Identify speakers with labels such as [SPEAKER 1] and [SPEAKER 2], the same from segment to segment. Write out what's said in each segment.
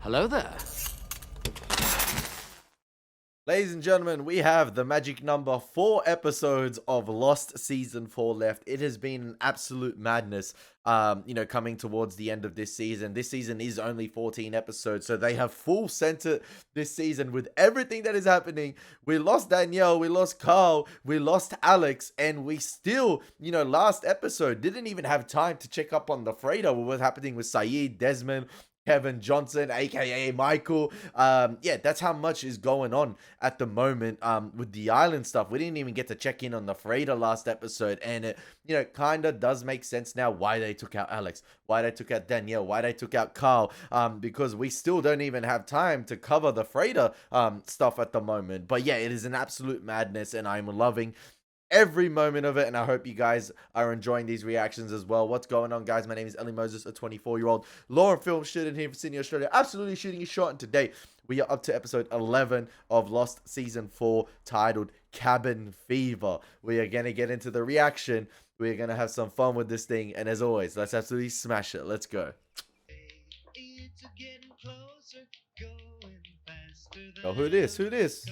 [SPEAKER 1] Hello there.
[SPEAKER 2] Ladies and gentlemen, we have the magic number 4 episodes of Lost Season 4 left. It has been an absolute madness, coming towards the end of this season. This season is only 14 episodes, so they have full center this season with everything that is happening. We lost Danielle, we lost Carl, we lost Alex, and we still, last episode didn't even have time to check up on the freighter, what was happening with Saeed, Desmond, Kevin Johnson, aka Michael. That's how much is going on at the moment with the island stuff. We didn't even get to check in on the freighter last episode, and it kind of does make sense now why they took out Alex, why they took out Danielle, why they took out Carl, because we still don't even have time to cover the freighter stuff at the moment. But yeah, it is an absolute madness, and I'm loving every moment of it, and I hope you guys are enjoying these reactions as well. What's going on, guys? My name is Elie Moses, a 24-year-old law and film student here from Sydney, Australia, absolutely shooting a shot. And today we are up to episode 11 of Lost Season 4, titled Cabin Fever. We are going to get into the reaction. We're going to have some fun with this thing, and as always, let's absolutely smash it. Let's go. Oh, who this? Who this?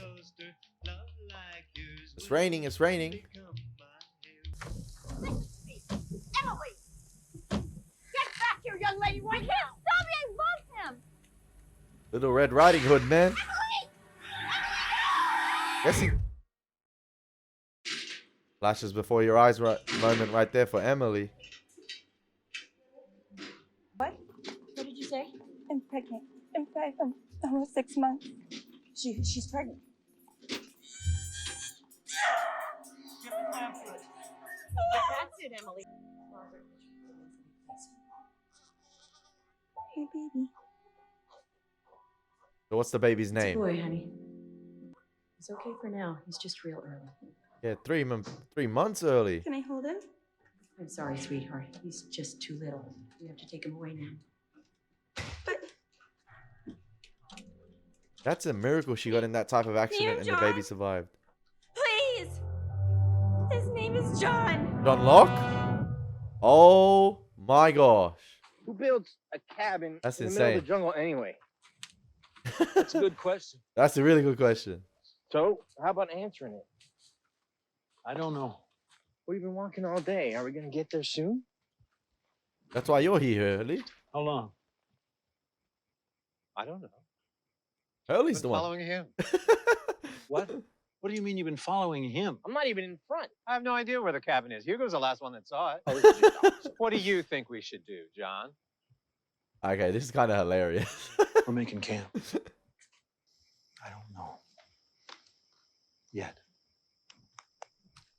[SPEAKER 2] It's raining, it's raining.
[SPEAKER 3] Emily! Get back here, young lady, right now! Stop me! I love him!
[SPEAKER 2] Little Red Riding Hood, man.
[SPEAKER 3] Emily!
[SPEAKER 2] Yes, he... Flashes before your eyes moment right there for Emily.
[SPEAKER 4] What? What did you say? I'm pregnant. In fact, I'm almost 6 months. She's pregnant.
[SPEAKER 3] That's it, Emily.
[SPEAKER 4] Hey, baby.
[SPEAKER 2] So what's the baby's
[SPEAKER 5] It's a
[SPEAKER 2] name?
[SPEAKER 5] boy, honey. It's okay for now. He's just real early.
[SPEAKER 2] Yeah, 3 months early.
[SPEAKER 4] Can I hold him?
[SPEAKER 5] I'm sorry, sweetheart. He's just too little. We have to take him away now.
[SPEAKER 4] But
[SPEAKER 2] That's a miracle she got in that type of accident and the baby survived.
[SPEAKER 4] please! His name is John.
[SPEAKER 2] John Locke? Oh my gosh.
[SPEAKER 6] Who builds a cabin
[SPEAKER 2] That's
[SPEAKER 6] in the middle of
[SPEAKER 2] insane.
[SPEAKER 6] the jungle anyway?
[SPEAKER 7] That's a good question.
[SPEAKER 2] That's a really good question.
[SPEAKER 6] So, how about answering it?
[SPEAKER 7] I don't know.
[SPEAKER 6] We've been walking all day. Are we gonna get there soon?
[SPEAKER 2] That's why you're here, Hurley.
[SPEAKER 7] How long?
[SPEAKER 8] I don't know.
[SPEAKER 2] Hurley's the
[SPEAKER 8] Been
[SPEAKER 2] one.
[SPEAKER 8] following him.
[SPEAKER 7] What? What do you mean you've been following him?
[SPEAKER 6] I'm not even in front.
[SPEAKER 8] I have no idea where the cabin is. Hugo's the last one that saw it.
[SPEAKER 6] Oh,
[SPEAKER 8] What do you think we should do, John?
[SPEAKER 2] Okay, this is kind of hilarious.
[SPEAKER 7] We're making camp. I don't know. Yet.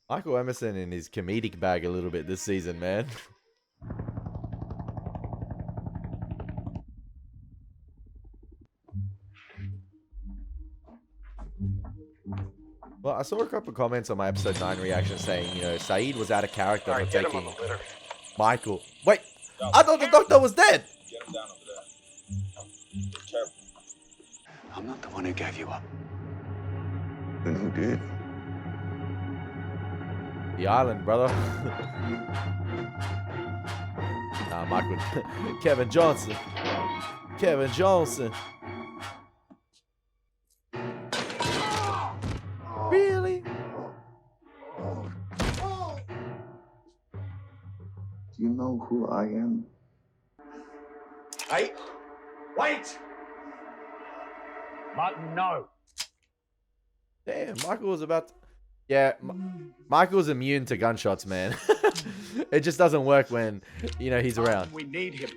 [SPEAKER 2] Michael Emerson in his comedic bag a little bit this season, man. Well, I saw a couple comments on my episode 9 reaction saying, Saeed was out of character for taking Michael. Wait, I thought the doctor was dead.
[SPEAKER 9] Get him down over there. Be careful.
[SPEAKER 7] I'm not the one who gave you up.
[SPEAKER 9] Then who did?
[SPEAKER 2] The island, brother. Nah, Michael. Kevin Johnson. Kevin Johnson. Really?
[SPEAKER 9] Do you know who I am?
[SPEAKER 7] Wait! Wait! Martin, no!
[SPEAKER 2] Damn, Michael was about to... Yeah, Michael's immune to gunshots, man. It just doesn't work when, he's around.
[SPEAKER 10] We need him.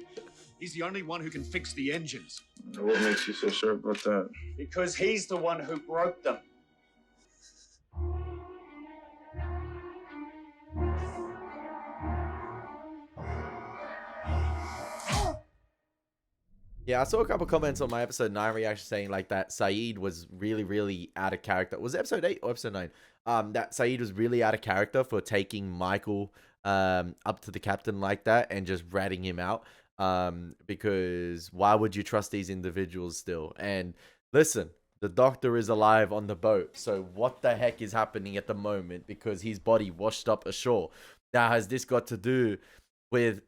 [SPEAKER 10] He's the only one who can fix the engines.
[SPEAKER 9] What makes you so sure about that?
[SPEAKER 10] Because he's the one who broke them.
[SPEAKER 2] Yeah, I saw a couple comments on my episode 9 reaction saying like that Saeed was really, really out of character. Was it episode 8 or episode 9? That Saeed was really out of character for taking Michael up to the captain like that and just ratting him out. Because why would you trust these individuals still? And listen, the doctor is alive on the boat. So what the heck is happening at the moment? Because his body washed up ashore. Now, has this got to do with,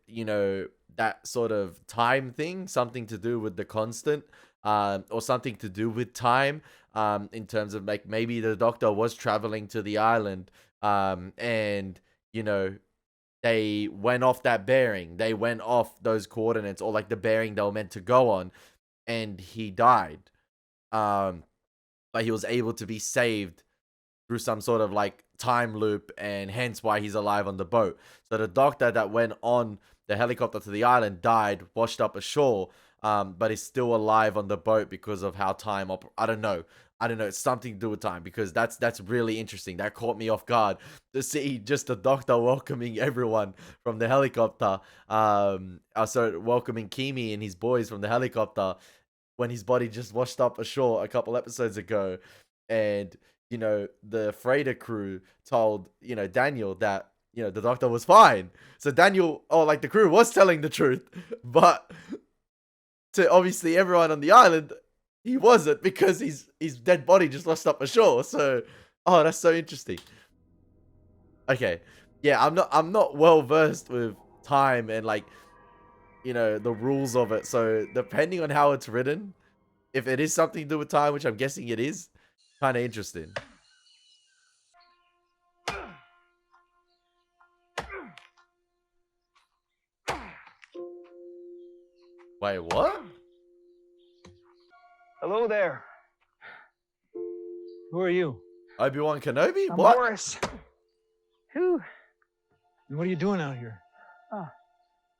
[SPEAKER 2] that sort of time thing, something to do with the constant, or something to do with time, in terms of like maybe the doctor was traveling to the island, and you know, they went off that bearing, they went off those coordinates, or like the bearing they were meant to go on, and he died. But he was able to be saved through some sort of like time loop, and hence why he's alive on the boat. So the doctor that went on the helicopter to the island died, washed up ashore, but is still alive on the boat because of how time I don't know. It's something to do with time, because that's really interesting. That caught me off guard to see just the doctor welcoming everyone from the helicopter. So welcoming Keamy and his boys from the helicopter when his body just washed up ashore a couple episodes ago. And, you know, the freighter crew told, you know, Daniel that, you know, the doctor was fine. So Daniel, or like the crew, was telling the truth. But to obviously everyone on the island, he wasn't, because his dead body just washed up ashore. So, oh, that's so interesting. Okay. Yeah, I'm not well versed with time and like, you know, the rules of it. So depending on how it's written, if it is something to do with time, which I'm guessing it is, kind of interesting. Wait, what?
[SPEAKER 6] Hello there.
[SPEAKER 7] Who are you?
[SPEAKER 2] Obi-Wan Kenobi?
[SPEAKER 6] I'm
[SPEAKER 2] What?
[SPEAKER 6] Horace. Who?
[SPEAKER 7] And what are you doing out here?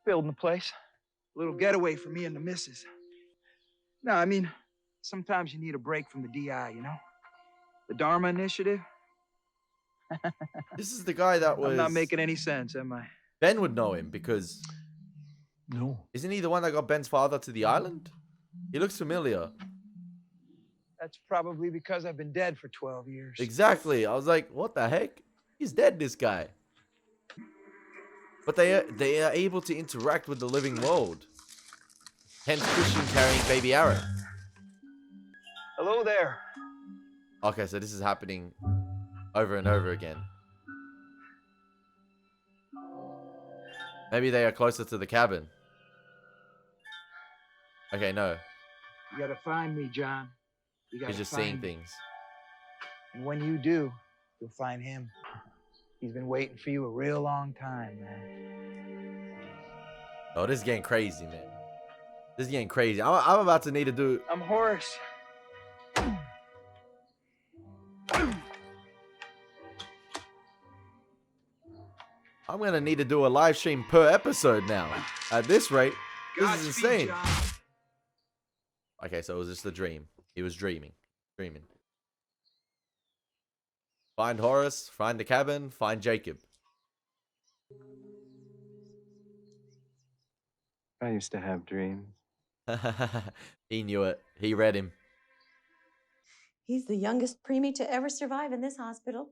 [SPEAKER 6] Building a place. A little getaway for me and the missus. No, I mean, sometimes you need a break from the DI, you know? The Dharma initiative.
[SPEAKER 2] This is the guy that was...
[SPEAKER 6] I'm not making any sense, am I?
[SPEAKER 2] Ben would know him, because...
[SPEAKER 7] No.
[SPEAKER 2] Isn't he the one that got Ben's father to the island? He looks familiar.
[SPEAKER 6] That's probably because I've been dead for 12 years.
[SPEAKER 2] Exactly. I was like, what the heck? He's dead, this guy. But they are able to interact with the living world. Hence Christian carrying baby Aaron.
[SPEAKER 6] Hello there.
[SPEAKER 2] Okay, so this is happening over and over again. Maybe they are closer to the cabin. Okay, no.
[SPEAKER 6] You gotta find me, John. You gotta
[SPEAKER 2] He's just
[SPEAKER 6] find
[SPEAKER 2] seeing
[SPEAKER 6] me.
[SPEAKER 2] things.
[SPEAKER 6] And when you do, you'll find him. He's been waiting for you a real long time, man.
[SPEAKER 2] Oh, this is getting crazy, man. This is getting crazy. I'm about to need to do...
[SPEAKER 6] I'm Horace.
[SPEAKER 2] I'm going to need to do a live stream per episode now. At this rate, this is insane.
[SPEAKER 6] John.
[SPEAKER 2] Okay, so it was just a dream. He was dreaming. Find Horace, find the cabin, find Jacob.
[SPEAKER 1] I used to have dreams.
[SPEAKER 2] He knew it. He read him.
[SPEAKER 5] He's the youngest preemie to ever survive in this hospital.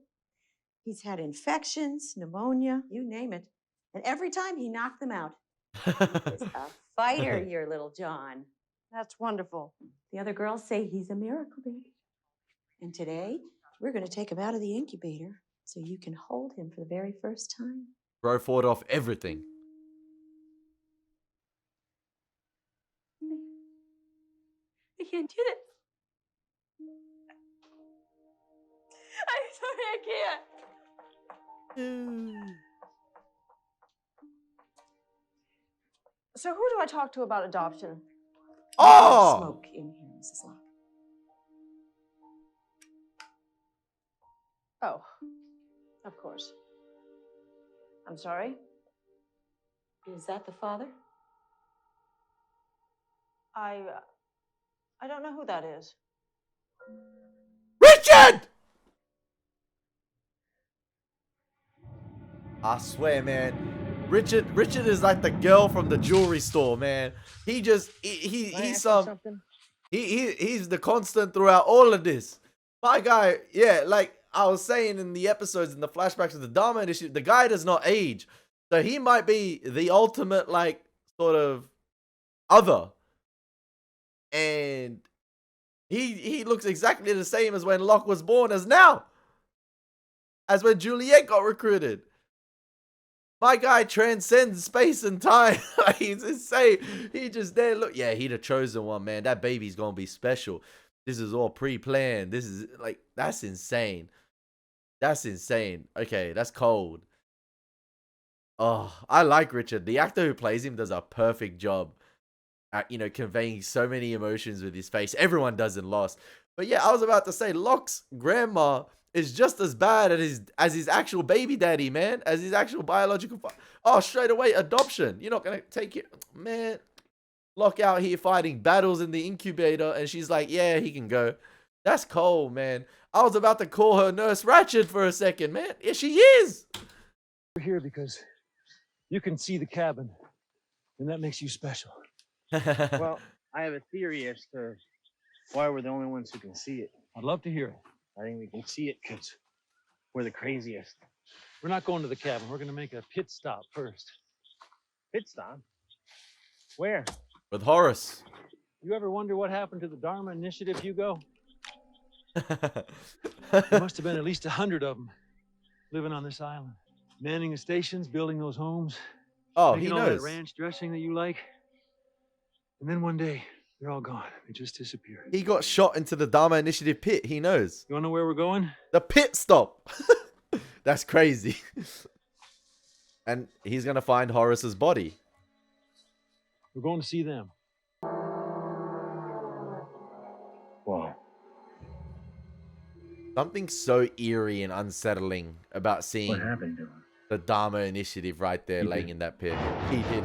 [SPEAKER 5] He's had infections, pneumonia, you name it. And every time he knocked them out. He's a fighter, your little John.
[SPEAKER 4] That's wonderful.
[SPEAKER 5] The other girls say he's a miracle baby. And today, we're going to take him out of the incubator so you can hold him for the very first time.
[SPEAKER 2] Bro fought off everything.
[SPEAKER 4] I can't do this. I'm sorry, I can't. So who do I talk to about adoption?
[SPEAKER 2] Oh!
[SPEAKER 5] Smoke in here, Mrs. Locke.
[SPEAKER 4] Oh, of course. I'm sorry.
[SPEAKER 5] Is that the father?
[SPEAKER 4] I don't know who that is.
[SPEAKER 2] Richard! I swear, man. Richard is like the girl from the jewelry store, man. He just he's the constant throughout all of this. My guy, yeah, like I was saying in the episodes, in the flashbacks of the Dharma initiative, the guy does not age. So he might be the ultimate, like, sort of other. And he looks exactly the same as when Locke was born as now. As when Juliet got recruited. My guy transcends space and time. He's insane. He just there. Look, yeah, he the chosen one, man. That baby's gonna be special. This is all pre-planned. This is like, that's insane. That's insane. Okay, that's cold. Oh, I like Richard. The actor who plays him does a perfect job at, you know, conveying so many emotions with his face. Everyone does in Lost. But yeah, I was about to say, Locke's grandma is just as bad as his actual baby daddy, man. As his actual biological oh, straight away, adoption. You're not going to take it. Man, Locke out here fighting battles in the incubator, and she's like, yeah, he can go. That's cold, man. I was about to call her Nurse Ratched for a second, man. Yeah, she is.
[SPEAKER 7] We're here because you can see the cabin, and that makes you special.
[SPEAKER 11] Well, I have a theory as to why we're the only ones who can see it.
[SPEAKER 7] I'd love to hear it.
[SPEAKER 11] I think we can see it because we're the craziest.
[SPEAKER 7] We're not going to the cabin. We're going to make a pit stop first.
[SPEAKER 11] Pit stop? Where?
[SPEAKER 2] With Horace.
[SPEAKER 7] You ever wonder what happened to the Dharma initiative, Hugo? There must have been at least 100 of them living on this island. Manning the stations, building those homes.
[SPEAKER 2] Oh,
[SPEAKER 7] making
[SPEAKER 2] he
[SPEAKER 7] all
[SPEAKER 2] knows.
[SPEAKER 7] that ranch dressing that you like. And then one day, they're all gone. They just disappeared.
[SPEAKER 2] He got shot into the Dharma Initiative pit. He knows.
[SPEAKER 7] You wanna know where we're going?
[SPEAKER 2] The pit stop. That's crazy. And he's going to find Horace's body.
[SPEAKER 7] We're going to see them.
[SPEAKER 11] Whoa.
[SPEAKER 2] Something so eerie and unsettling about seeing
[SPEAKER 11] What happened to him?
[SPEAKER 2] the Dharma Initiative right there laying in that pit. He did.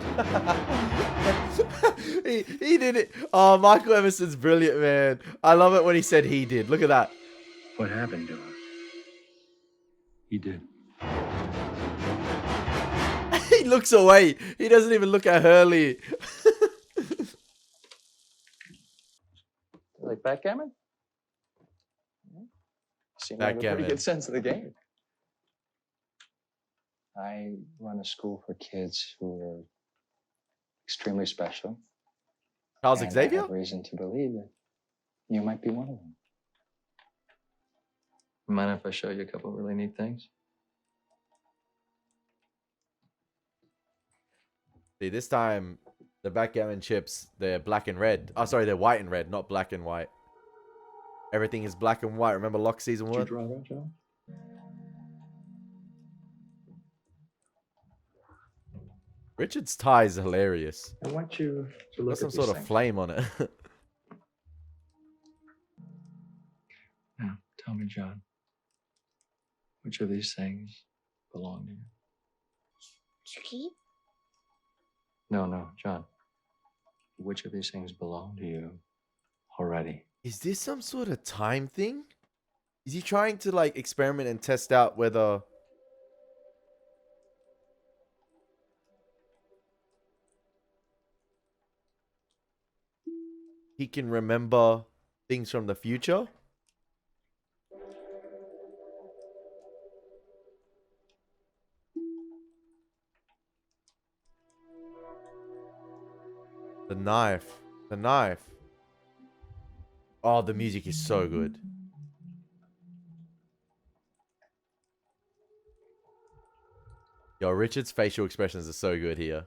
[SPEAKER 2] he did it. Oh, Michael Emerson's brilliant, man. I love it when he said he did. Look at that.
[SPEAKER 11] What happened to him?
[SPEAKER 7] He did.
[SPEAKER 2] He looks away. He doesn't even look at Hurley.
[SPEAKER 1] Like backgammon? Seem like a
[SPEAKER 2] Backgammon.
[SPEAKER 1] pretty good sense of the game. I run a school for kids who are extremely special.
[SPEAKER 2] Charles
[SPEAKER 1] and
[SPEAKER 2] Xavier?
[SPEAKER 1] I have reason to believe that you might be one of them. Mind if I show you a couple of really neat things?
[SPEAKER 2] See, this time, the backgammon chips, they're black and red. Oh, sorry, they're white and red, not black and white. Everything is black and white. Remember Locke season 1?
[SPEAKER 1] Did you draw that, John?
[SPEAKER 2] Richard's tie is hilarious.
[SPEAKER 1] I want you to
[SPEAKER 2] Got
[SPEAKER 1] look
[SPEAKER 2] some
[SPEAKER 1] at
[SPEAKER 2] sort
[SPEAKER 1] these
[SPEAKER 2] of
[SPEAKER 1] things.
[SPEAKER 2] flame on it.
[SPEAKER 1] Now, tell me, John, which of these things belong to you?
[SPEAKER 3] Tricky?
[SPEAKER 1] No, John. Which of these things belong to you already?
[SPEAKER 2] Is this some sort of time thing? Is he trying to like experiment and test out whether he can remember things from the future? The knife. The knife. Oh, the music is so good. Yo, Richard's facial expressions are so good here.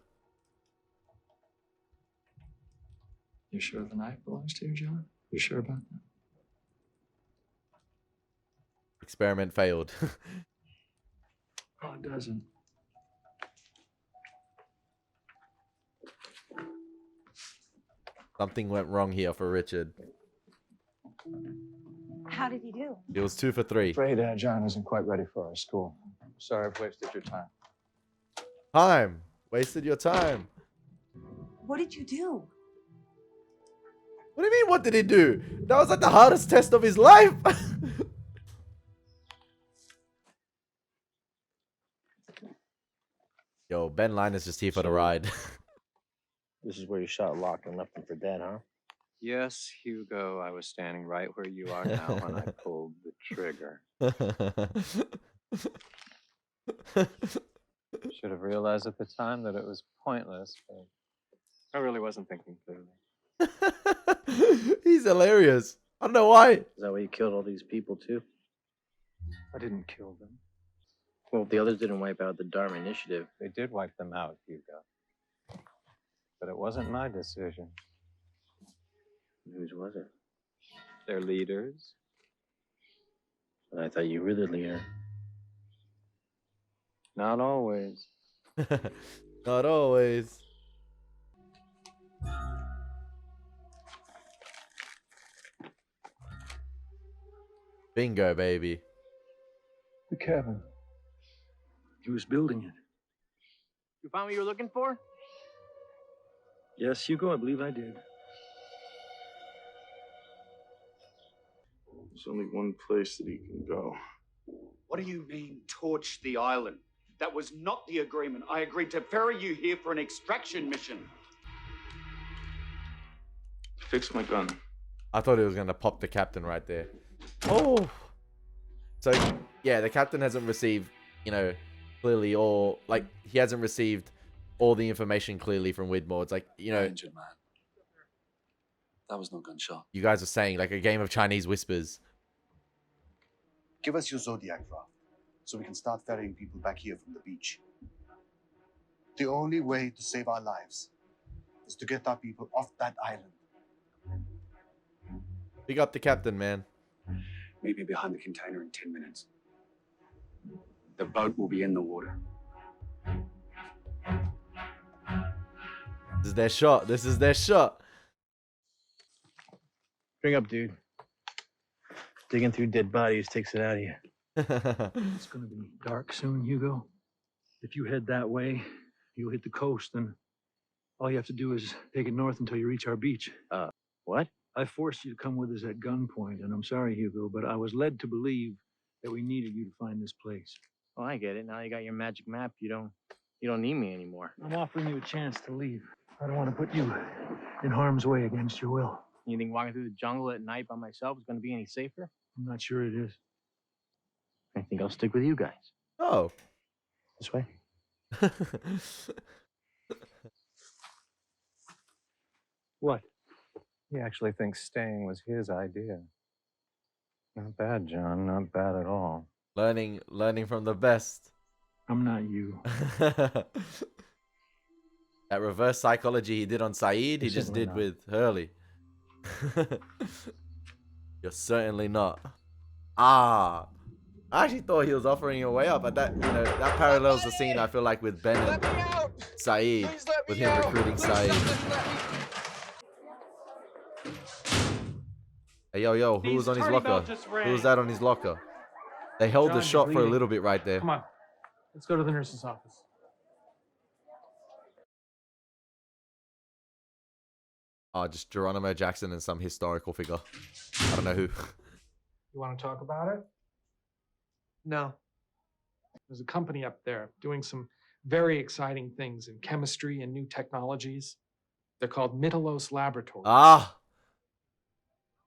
[SPEAKER 1] You sure the knife belongs to you, John? You sure about that?
[SPEAKER 2] Experiment failed.
[SPEAKER 1] Oh, it doesn't.
[SPEAKER 2] Something went wrong here for Richard.
[SPEAKER 4] How did he do?
[SPEAKER 2] It was 2 for 3.
[SPEAKER 1] Afraid John isn't quite ready for our school. Sorry I've wasted your time.
[SPEAKER 2] Time. Wasted your time.
[SPEAKER 4] What did you do?
[SPEAKER 2] What do you mean, what did he do? That was like the hardest test of his life. Yo, Ben Linus just here for the ride.
[SPEAKER 11] This is where you shot Locke and left him for dead, huh?
[SPEAKER 8] Yes, Hugo, I was standing right where you are now when I pulled the trigger. Should have realized at the time that it was pointless, but I really wasn't thinking clearly.
[SPEAKER 2] He's hilarious. I don't know why.
[SPEAKER 11] Is that why you killed all these people, too?
[SPEAKER 8] I didn't kill them.
[SPEAKER 11] Well, if the others didn't wipe out the Dharma initiative.
[SPEAKER 8] They did wipe them out, Hugo. But it wasn't my decision.
[SPEAKER 11] Whose was it?
[SPEAKER 8] Their leaders.
[SPEAKER 11] I thought you were the leader.
[SPEAKER 8] Not always.
[SPEAKER 2] Not always. Bingo, baby.
[SPEAKER 7] The cabin. He was building it.
[SPEAKER 11] You found what you were looking for?
[SPEAKER 7] Yes, Hugo, I believe I did.
[SPEAKER 9] There's only one place that he can go.
[SPEAKER 10] What do you mean, torch the island? That was not the agreement. I agreed to ferry you here for an extraction mission.
[SPEAKER 9] Fix my gun.
[SPEAKER 2] I thought he was gonna pop the captain right there. Oh. So yeah, the captain hasn't received, clearly all he hasn't received all the information clearly from Whitmore. It's like,
[SPEAKER 1] Injured man. That was no gunshot.
[SPEAKER 2] you guys are saying like a game of Chinese whispers.
[SPEAKER 12] Give us your Zodiac raft, so we can start ferrying people back here from the beach. The only way to save our lives is to get our people off that island.
[SPEAKER 2] Pick up the captain, man.
[SPEAKER 10] Meet me behind the container in 10 minutes. The boat will be in the water.
[SPEAKER 2] This is their shot. This is their shot.
[SPEAKER 11] Bring up, dude. Digging through dead bodies takes it out of you.
[SPEAKER 7] It's going to be dark soon, Hugo. If you head that way, you'll hit the coast, and all you have to do is take it north until you reach our beach.
[SPEAKER 11] What?
[SPEAKER 7] I forced you to come with us at gunpoint, and I'm sorry, Hugo, but I was led to believe that we needed you to find this place.
[SPEAKER 11] Oh, I get it. Now you got your magic map. You don't need me anymore.
[SPEAKER 7] I'm offering you a chance to leave. I don't want to put you in harm's way against your will.
[SPEAKER 11] You think walking through the jungle at night by myself is going to be any safer?
[SPEAKER 7] I'm not sure it is.
[SPEAKER 11] I think I'll stick with you guys.
[SPEAKER 2] Oh.
[SPEAKER 11] This way.
[SPEAKER 7] What?
[SPEAKER 8] He actually thinks staying was his idea. Not bad, John. Not bad at all.
[SPEAKER 2] Learning from the best.
[SPEAKER 7] I'm not you.
[SPEAKER 2] That reverse psychology he did on Saeed, he just did with Hurley. You're certainly not. I actually thought he was offering you a way up, but that that parallels the scene I feel like with Ben and Saeed, with him recruiting Saeed. Hey, yo, who was on his locker? Who was that on his locker? They held the shot for a little bit right there.
[SPEAKER 13] Come on, let's go to the nurse's office.
[SPEAKER 2] Oh, just Geronimo Jackson and some historical figure. I don't know who.
[SPEAKER 13] You want to talk about it?
[SPEAKER 14] No.
[SPEAKER 13] There's a company up there doing some very exciting things in chemistry and new technologies. They're called Mitalos Laboratories.
[SPEAKER 2] Ah!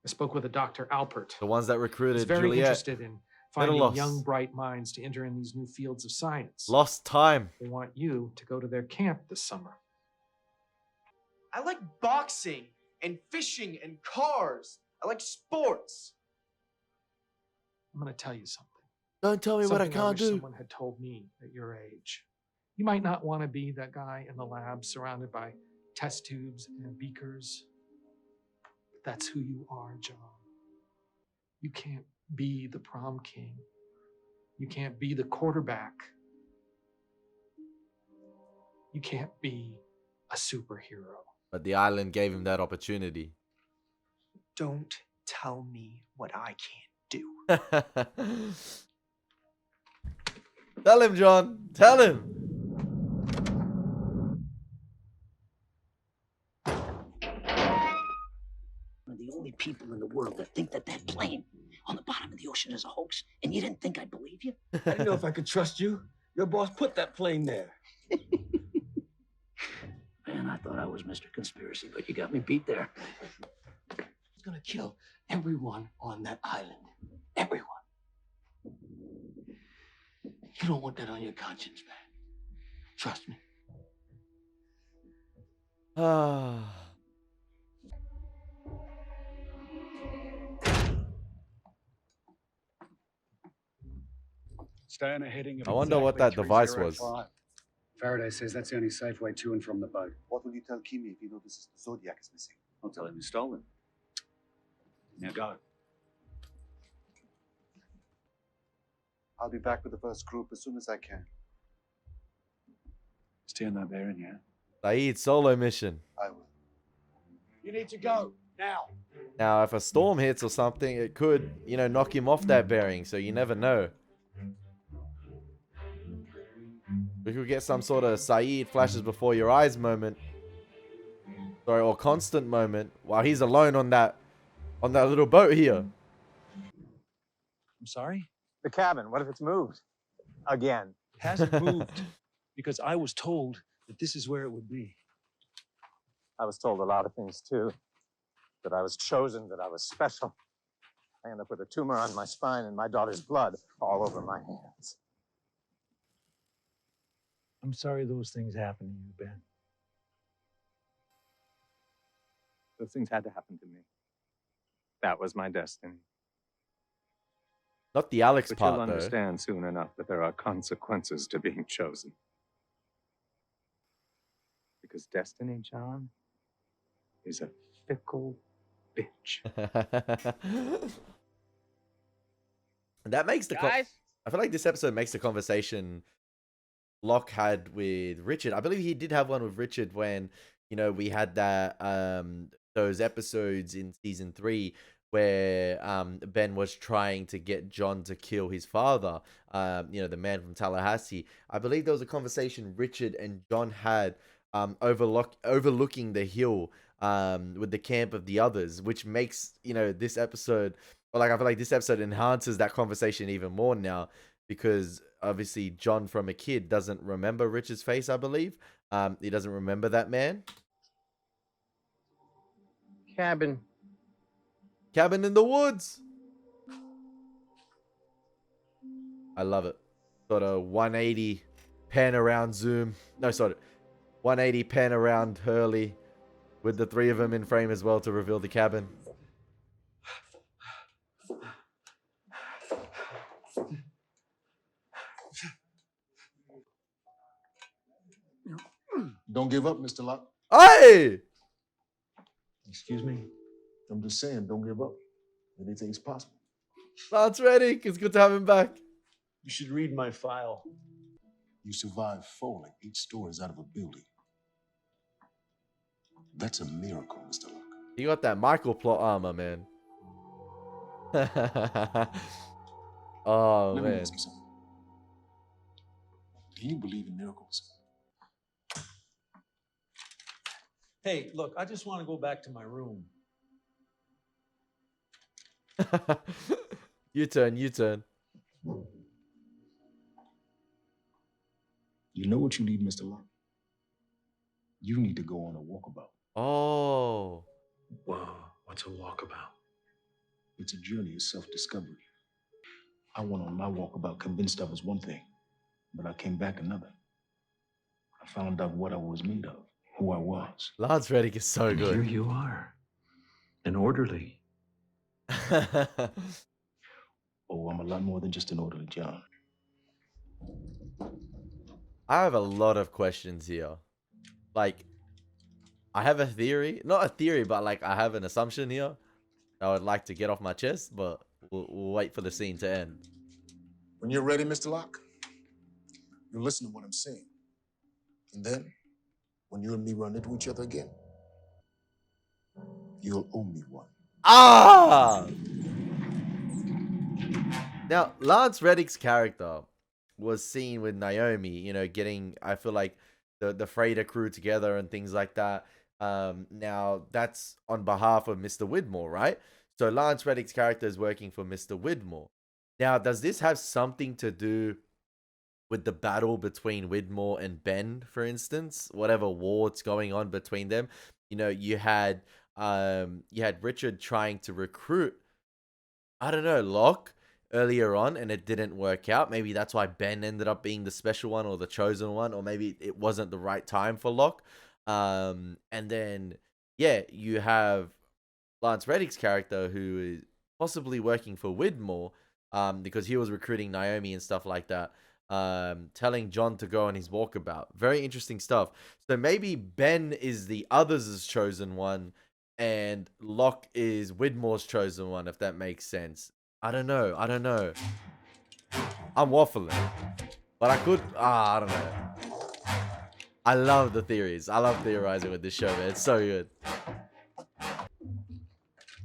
[SPEAKER 13] I spoke with a Dr. Alpert.
[SPEAKER 2] The ones that recruited
[SPEAKER 13] He's very
[SPEAKER 2] Juliet.
[SPEAKER 13] interested in finding
[SPEAKER 2] Mitalos.
[SPEAKER 13] young, bright minds to enter in these new fields of science.
[SPEAKER 2] Lost time.
[SPEAKER 13] They want you to go to their camp this summer.
[SPEAKER 14] I like boxing and fishing and cars. I like sports.
[SPEAKER 13] I'm going to tell you something.
[SPEAKER 2] Don't tell me what I
[SPEAKER 13] Something
[SPEAKER 2] can't
[SPEAKER 13] wish
[SPEAKER 2] do.
[SPEAKER 13] Someone had told me at your age. You might not want to be that guy in the lab surrounded by test tubes and beakers. But that's who you are, John. You can't be the prom king. You can't be the quarterback. You can't be a superhero.
[SPEAKER 2] But the island gave him that opportunity.
[SPEAKER 14] Don't tell me what I can't do.
[SPEAKER 2] Tell him, John. Tell him.
[SPEAKER 15] One of the only people in the world that think that plane on the bottom of the ocean is a hoax, and you didn't think I'd believe you?
[SPEAKER 16] I didn't know if I could trust you. Your boss put that plane there.
[SPEAKER 15] Man, I thought I was Mr. Conspiracy, but you got me beat there.
[SPEAKER 16] He's gonna kill everyone on that island. Everyone. You don't want that on your conscience, man. Trust me.
[SPEAKER 2] Ah.
[SPEAKER 17] Stay on a heading of
[SPEAKER 2] I wonder what
[SPEAKER 17] exactly
[SPEAKER 2] that device was.
[SPEAKER 17] 305. Faraday says that's the only safe way to and from the boat.
[SPEAKER 12] What will you tell Keamy if he notices the Zodiac is missing?
[SPEAKER 17] I'll tell him you stolen. Now go.
[SPEAKER 12] I'll be back with the first group as soon as I can.
[SPEAKER 17] Stay on that bearing, yeah?
[SPEAKER 2] Saeed, solo mission.
[SPEAKER 12] I will.
[SPEAKER 17] You need to go, now.
[SPEAKER 2] Now, if a storm hits or something, it could, you know, knock him off that bearing, so you never know. We could get some sort of Saeed flashes before your eyes moment. Sorry, or constant moment while he's alone on that little boat here.
[SPEAKER 7] I'm sorry?
[SPEAKER 8] The cabin, what if it's moved? Again.
[SPEAKER 7] It hasn't moved because I was told that this is where it would be.
[SPEAKER 8] I was told a lot of things too. That I was chosen, that I was special. I ended up with a tumor on my spine and my daughter's blood all over my hands.
[SPEAKER 7] I'm sorry those things happened to you, Ben.
[SPEAKER 8] Those things had to happen to me. That was my destiny.
[SPEAKER 2] Not the Alex
[SPEAKER 8] But
[SPEAKER 2] part,
[SPEAKER 8] you'll
[SPEAKER 2] though.
[SPEAKER 8] understand soon enough that there are consequences to being chosen. Because destiny, John, is a fickle bitch.
[SPEAKER 2] That makes the
[SPEAKER 11] Guys?
[SPEAKER 2] I feel like this episode makes the conversation Locke had with Richard. I believe he did have one with Richard when, you know, we had that those episodes in season 3 where Ben was trying to get John to kill his father, you know, the man from Tallahassee. I believe there was a conversation Richard and John had overlooking the hill with the camp of the others, which makes, you know, this episode, or like I feel like this episode enhances that conversation even more now, because obviously John from a kid doesn't remember Richard's face, I believe. He doesn't remember that man.
[SPEAKER 11] Cabin.
[SPEAKER 2] Cabin in the woods. I love it. Sort of 180 pan around zoom. No, sorry. 180 pan around Hurley with the 3 of them in frame as well to reveal the cabin.
[SPEAKER 18] Don't give up, Mr. Locke.
[SPEAKER 2] Hey!
[SPEAKER 18] Excuse me? I'm just saying, don't give up. Anything's possible.
[SPEAKER 2] Lance Reddick, it's good to have him back.
[SPEAKER 7] You should read my file.
[SPEAKER 18] You survived falling 8 stories out of a building. That's a miracle, Mr. Locke.
[SPEAKER 2] You got that Michael plot armor, man. Oh,
[SPEAKER 18] Let me
[SPEAKER 2] man.
[SPEAKER 18] ask you something. Do you believe in miracles?
[SPEAKER 7] Hey, look, I just want to go back to my room.
[SPEAKER 2] U-turn.
[SPEAKER 18] You know what you need, Mr. Locke? You need to go on a walkabout.
[SPEAKER 2] Oh.
[SPEAKER 7] Whoa, what's a walkabout?
[SPEAKER 18] It's a journey of self-discovery. I went on my walkabout convinced I was one thing, but I came back another. I found out what I was made of, who I was.
[SPEAKER 2] Lance Reddick is so
[SPEAKER 7] And
[SPEAKER 2] good.
[SPEAKER 7] here you are, an orderly.
[SPEAKER 18] Oh, I'm a lot more than just an orderly, John.
[SPEAKER 2] I have a lot of questions here. Like, I have a theory. Not a theory, but like I have an assumption here I would like to get off my chest, but we'll wait for the scene to end.
[SPEAKER 18] When you're ready, Mr. Locke, you listen to what I'm saying. And then, when you and me run into each other again, you'll owe me one.
[SPEAKER 2] Ah! Now, Lance Reddick's character was seen with Naomi, you know, getting, I feel like, the freighter crew together and things like that. Now, that's on behalf of Mr. Whitmore, right? So Lance Reddick's character is working for Mr. Whitmore. Now, does this have something to do with the battle between Whitmore and Ben, for instance? Whatever war that's going on between them. You know, you had Richard trying to recruit, I don't know, Locke earlier on, and it didn't work out. Maybe that's why Ben ended up being the special one or the chosen one, or maybe it wasn't the right time for Locke. And then, yeah, you have Lance Reddick's character who is possibly working for Whitmore, because he was recruiting Naomi and stuff like that. Telling John to go on his walkabout. Very interesting stuff. So maybe Ben is the others' chosen one, and Locke is Whitmore's chosen one, if that makes sense. I don't know. I'm waffling. But I could... I don't know. I love the theories. I love theorizing with this show, man. It's so good.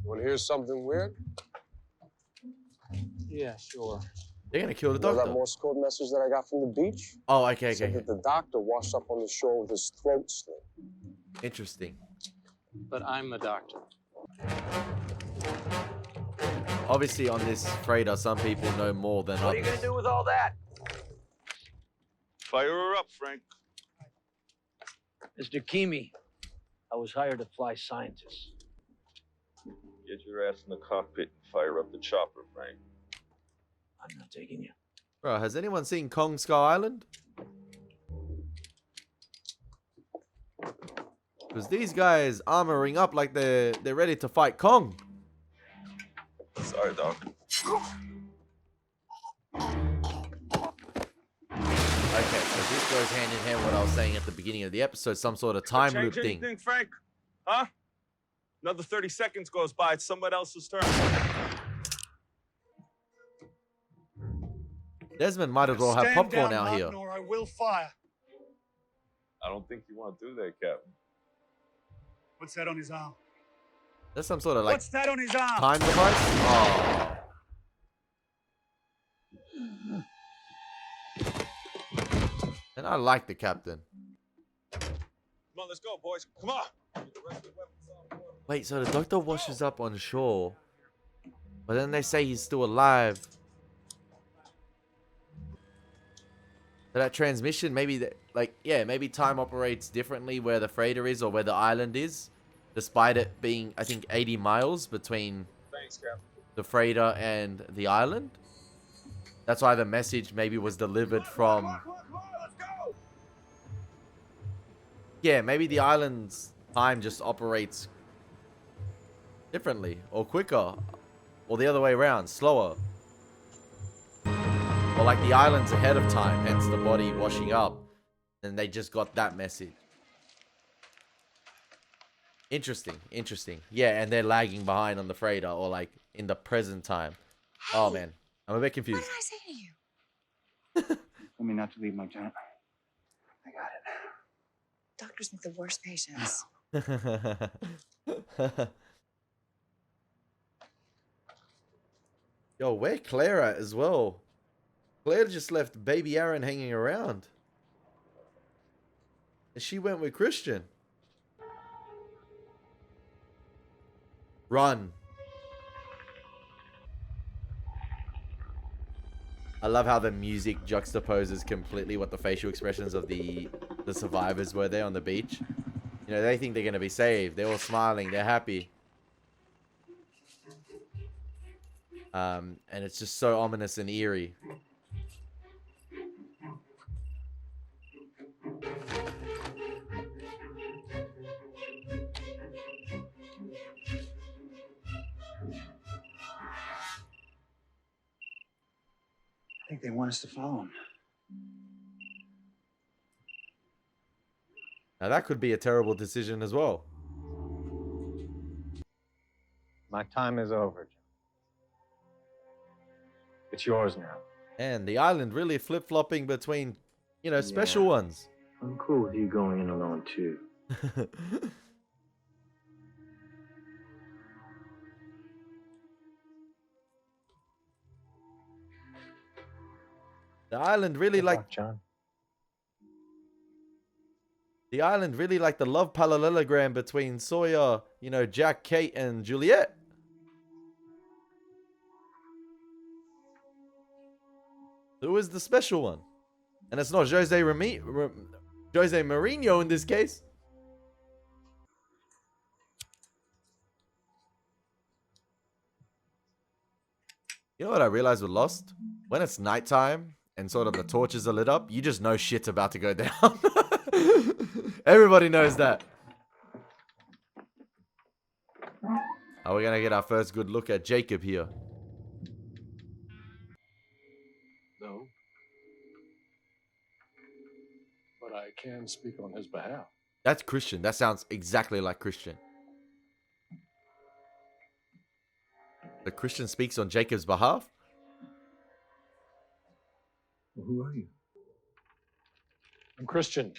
[SPEAKER 19] Want to hear something weird?
[SPEAKER 7] Yeah, sure.
[SPEAKER 2] They're gonna kill the
[SPEAKER 19] You know
[SPEAKER 2] doctor.
[SPEAKER 19] that Morse code message that I got from the beach?
[SPEAKER 2] Oh, okay.
[SPEAKER 19] Said that the doctor washed up on the shore with his throat slit.
[SPEAKER 2] Interesting.
[SPEAKER 7] But I'm a doctor.
[SPEAKER 2] Obviously, on this freighter, some people know more than
[SPEAKER 20] What are you
[SPEAKER 2] others.
[SPEAKER 20] gonna do with all that?
[SPEAKER 9] Fire her up, Frank.
[SPEAKER 16] Mr. Keamy, I was hired to fly scientists.
[SPEAKER 9] Get your ass in the cockpit and fire up the chopper, Frank.
[SPEAKER 16] I'm not taking you.
[SPEAKER 2] Bro, has anyone seen Kong Skull Island? Because these guys armoring up like they're ready to fight Kong.
[SPEAKER 9] Sorry, Doc.
[SPEAKER 2] Okay, so this goes hand in hand with what I was saying at the beginning of the episode, some sort of time loop
[SPEAKER 9] Change
[SPEAKER 2] thing.
[SPEAKER 9] anything, Frank? Huh? Another 30 seconds goes by. It's someone else's turn.
[SPEAKER 2] Desmond might as well have popcorn out here.
[SPEAKER 12] Or I will fire.
[SPEAKER 9] I don't think you want to do that, Captain.
[SPEAKER 12] What's that on his arm?
[SPEAKER 2] That's some sort of like
[SPEAKER 12] What's that on his arm?
[SPEAKER 2] time device. Oh. And I like the captain.
[SPEAKER 9] Come on, let's go, boys. Come on. Get the rest of the weapons on board.
[SPEAKER 2] Wait, so the doctor washes up on shore, but then they say he's still alive. So that transmission, maybe that, like, yeah, maybe time operates differently where the freighter is or where the island is, despite it being, I think, 80 miles between
[SPEAKER 9] Thanks, Captain.
[SPEAKER 2] the freighter and the island. That's why the message maybe was delivered from. Yeah, maybe the island's time just operates differently or quicker, or the other way around, slower. Or like the island's ahead of time, hence the body washing up, and they just got that message. Interesting. Yeah, and they're lagging behind on the freighter, or like in the present time. Oh man, I'm a bit confused.
[SPEAKER 4] What did I say to you?
[SPEAKER 12] Tell me not to leave, Lieutenant. I got it.
[SPEAKER 4] Doctors make the worst patients.
[SPEAKER 2] Yo, where Claire at as well? Claire just left baby Aaron hanging around. And she went with Christian. Run. I love how the music juxtaposes completely what the facial expressions of the survivors were there on the beach. You know, they think they're going to be saved. They're all smiling. They're happy. And it's just so ominous and eerie.
[SPEAKER 12] I think they want us to follow him.
[SPEAKER 2] Now that could be a terrible decision as well.
[SPEAKER 8] My time is over, John. It's yours now.
[SPEAKER 2] And the island really flip-flopping between, you know, special ones.
[SPEAKER 7] I'm cool with you going in alone, too.
[SPEAKER 2] The island really like
[SPEAKER 8] John.
[SPEAKER 2] The island really like the love parallelogram between Sawyer, you know, Jack, Kate, and Juliet. Who is the special one? And it's not Jose Mourinho in this case. You know what I realized with Lost? When it's nighttime and sort of the torches are lit up, you just know shit's about to go down. Everybody knows that. Are we gonna get our first good look at Jacob here?
[SPEAKER 20] and speak on his behalf.
[SPEAKER 2] That's Christian. That sounds exactly like Christian. The Christian speaks on Jacob's behalf?
[SPEAKER 7] Well, who are you?
[SPEAKER 20] I'm Christian.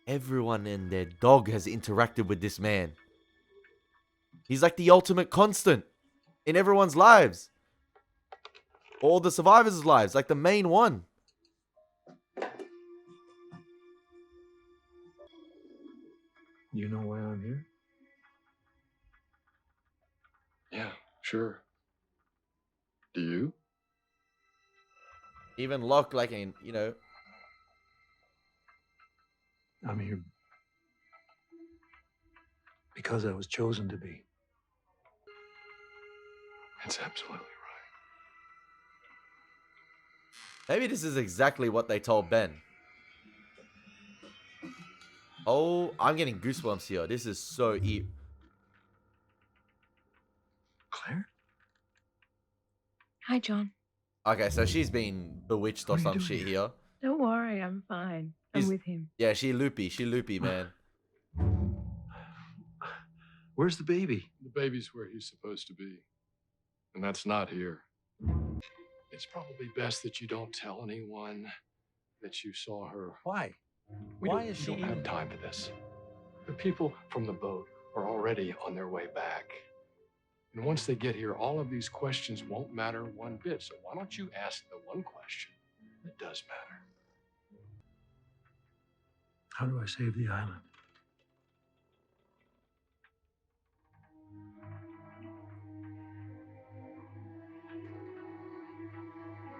[SPEAKER 2] Everyone and their dog has interacted with this man. He's like the ultimate constant in everyone's lives. All the survivors' lives, like the main one.
[SPEAKER 7] You know why I'm here?
[SPEAKER 20] Yeah, sure. Do you?
[SPEAKER 2] Even Locke, like, in, you know.
[SPEAKER 7] I'm here because I was chosen to be.
[SPEAKER 20] That's absolutely
[SPEAKER 2] Maybe this is exactly what they told Ben. Oh, I'm getting goosebumps here. This is so
[SPEAKER 7] Claire?
[SPEAKER 21] Hi, John.
[SPEAKER 2] Okay, so she's been bewitched or some shit here.
[SPEAKER 21] Don't worry, I'm fine. I'm
[SPEAKER 2] She's-
[SPEAKER 21] with him.
[SPEAKER 2] Yeah, she loopy, man.
[SPEAKER 7] Where's the baby?
[SPEAKER 20] The baby's where he's supposed to be. And that's not here. It's probably best that you don't tell anyone that you saw her.
[SPEAKER 16] Why?
[SPEAKER 20] We
[SPEAKER 16] Why
[SPEAKER 20] don't,
[SPEAKER 16] is
[SPEAKER 20] we
[SPEAKER 16] she
[SPEAKER 20] don't have
[SPEAKER 16] even-
[SPEAKER 20] time for this. The people from the boat are already on their way back. And once they get here, all of these questions won't matter one bit. So why don't you ask the one question that does matter?
[SPEAKER 7] How do I save the island?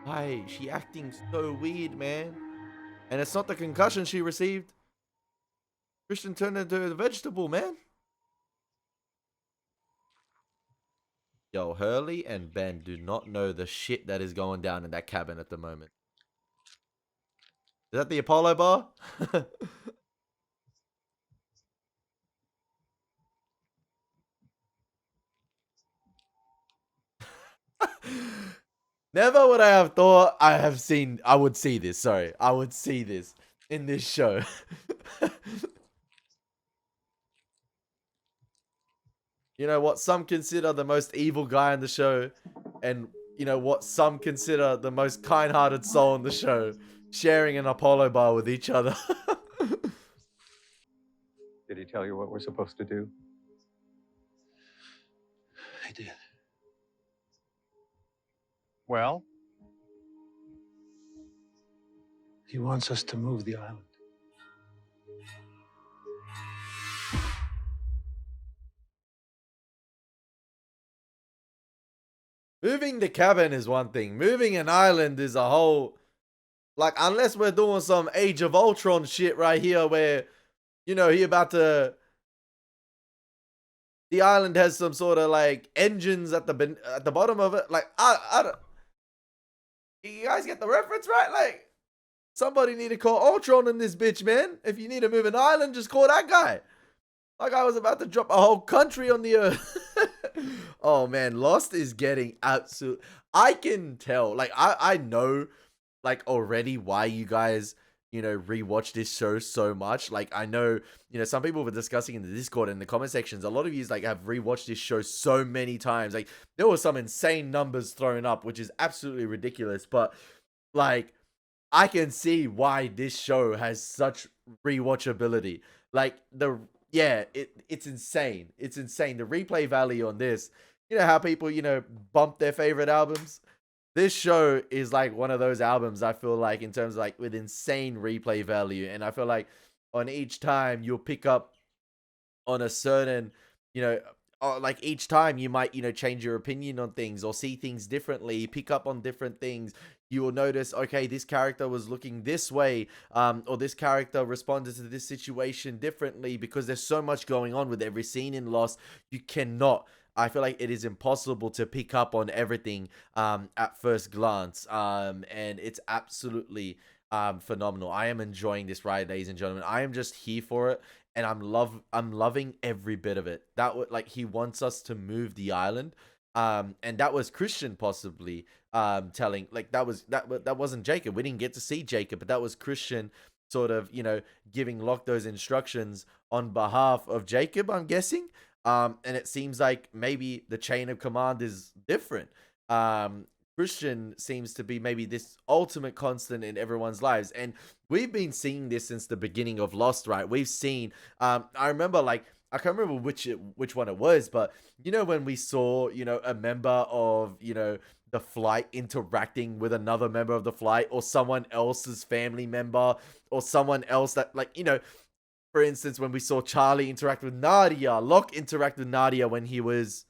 [SPEAKER 2] Why is she acting so weird, man? And it's not the concussion she received. Christian turned into a vegetable, man. Yo, Hurley and Ben do not know the shit that is going down in that cabin at the moment. Is that the Apollo bar? Never would I have thought I would see this. Sorry, I would see this in this show. You know what some consider the most evil guy in the show, and you know what some consider the most kind-hearted soul in the show, sharing an Apollo bar with each other.
[SPEAKER 8] Did he tell you what we're supposed to do?
[SPEAKER 7] I did.
[SPEAKER 8] Well?
[SPEAKER 7] He wants us to move the island.
[SPEAKER 2] Moving the cabin is one thing. Moving an island is a whole... Like, unless we're doing some Age of Ultron shit right here where, you know, he about to... The island has some sort of, like, engines at the bottom of it. Like, I don't... You guys get the reference, right? Like, somebody need to call Ultron in this bitch, man. If you need to move an island, just call that guy. Like, I was about to drop a whole country on the earth. Oh, man. Lost is getting absolute... I can tell. Like, I know, like, already why you guys, you know, rewatch this show so much. Like, I know, you know, some people were discussing in the Discord and the comment sections. A lot of you, like, have rewatched this show so many times. Like, there were some insane numbers thrown up, which is absolutely ridiculous. But, like, I can see why this show has such rewatchability. Like, it's insane. It's insane. The replay value on this, you know how people, you know, bump their favorite albums? This show is like one of those albums, I feel like, in terms of like with insane replay value. And I feel like on each time you'll pick up on a certain, you know, like each time you might, you know, change your opinion on things or see things differently, pick up on different things. You will notice, okay, this character was looking this way, or this character responded to this situation differently, because there's so much going on with every scene in Lost. You cannot, I feel like it is impossible to pick up on everything at first glance, and it's absolutely phenomenal. I am enjoying this ride, ladies and gentlemen. I am just here for it, and I'm loving every bit of it. That would, like, he wants us to move the island. And that was Christian possibly telling, like, that wasn't Jacob. We didn't get to see Jacob, but that was Christian sort of, giving Locke those instructions on behalf of Jacob, I'm guessing. And it seems like maybe the chain of command is different. Christian seems to be maybe this ultimate constant in everyone's lives. And we've been seeing this since the beginning of Lost, right? We've seen, I remember, like, I can't remember which one it was, but when we saw, a member of, the flight interacting with another member of the flight, or someone else's family member, or someone else that, like, for instance, when we saw Charlie interact with Nadia, Locke interact with Nadia when he was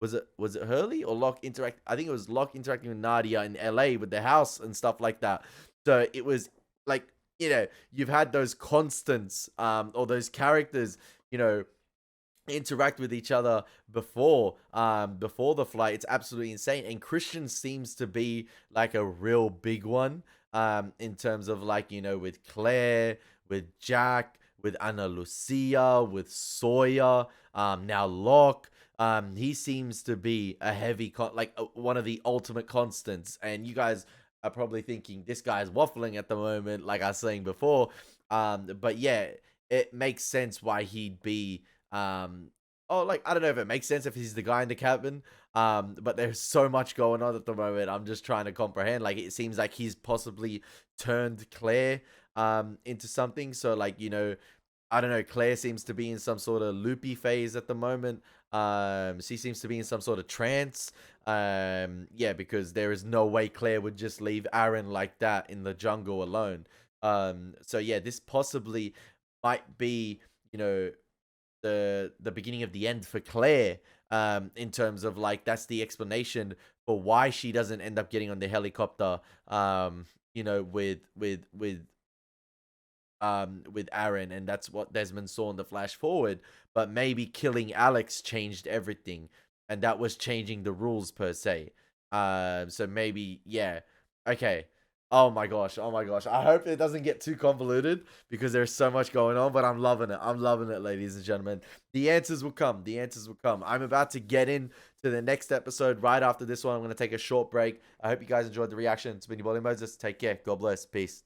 [SPEAKER 2] it Hurley or Locke interact? I think it was Locke interacting with Nadia in LA with the house and stuff like that. So it was like, you've had those constants, or those characters, interact with each other before the flight. It's absolutely insane. And Christian seems to be like a real big one, in terms of, like, with Claire, with Jack, with Ana Lucia, with Sawyer, now Locke. He seems to be a heavy, one of the ultimate constants. And you guys are probably thinking this guy's waffling at the moment, like I was saying before. But yeah, it makes sense why he'd be, I don't know if it makes sense if he's the guy in the cabin. But there's so much going on at the moment. I'm just trying to comprehend. Like, it seems like he's possibly turned Claire, into something. So, like, I don't know, Claire seems to be in some sort of loopy phase at the moment. She seems to be in some sort of trance. Yeah, because there is no way Claire would just leave Aaron like that in the jungle alone. So yeah, this possibly might be, the beginning of the end for Claire. In terms of, like, that's the explanation for why she doesn't end up getting on the helicopter. With Aaron, and that's what Desmond saw in the flash forward. But maybe killing Alex changed everything, and that was changing the rules per se. So maybe, yeah, okay. Oh my gosh. I hope it doesn't get too convoluted, because there's so much going on, but I'm loving it, ladies and gentlemen. The answers will come. I'm about to get into the next episode right after this one. I'm going to take a short break. I hope you guys enjoyed the reaction. It's been your boy Elie Moses. Take care. God bless. Peace.